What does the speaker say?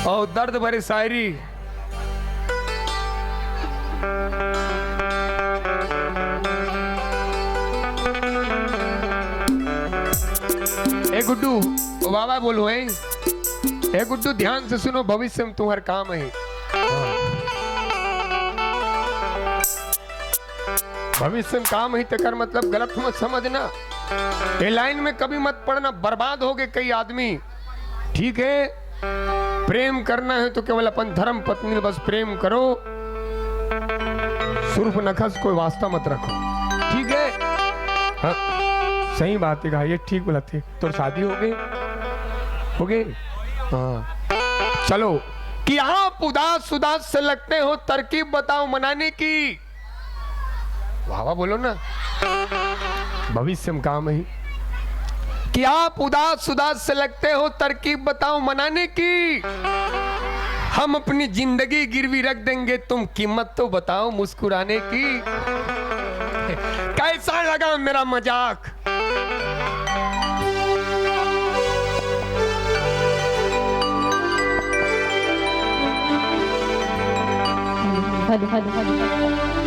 और दर्द भरी शायरी। ए गुड्डू, ओ बाबा बोलो है। ए गुड्डू ध्यान से सुनो, भविष्य में तुम्हारा काम है। भविष्य में काम है तेकर मतलब गलत मत समझना। ये लाइन में कभी मत पड़ना, बर्बाद हो गए कई आदमी। ठीक है, प्रेम करना है तो केवल अपन धर्म पत्नी बस प्रेम करो, सुर्फ नखस कोई वास्ता मत रखो। ठीक है, हाँ सही बात है, ये ठीक बोला थे। तो शादी हो गई, हो गई। हाँ चलो कि आप उदास उदास से लगते हो, तरकीब बताओ मनाने की। वाह बोलो ना, भविष्य में काम है। कि आप उदास उदास से लगते हो, तरकीब बताओ मनाने की। हम अपनी जिंदगी गिरवी रख देंगे, तुम कीमत तो बताओ मुस्कुराने की। कैसा लगा मेरा मजाक? Hello hello hello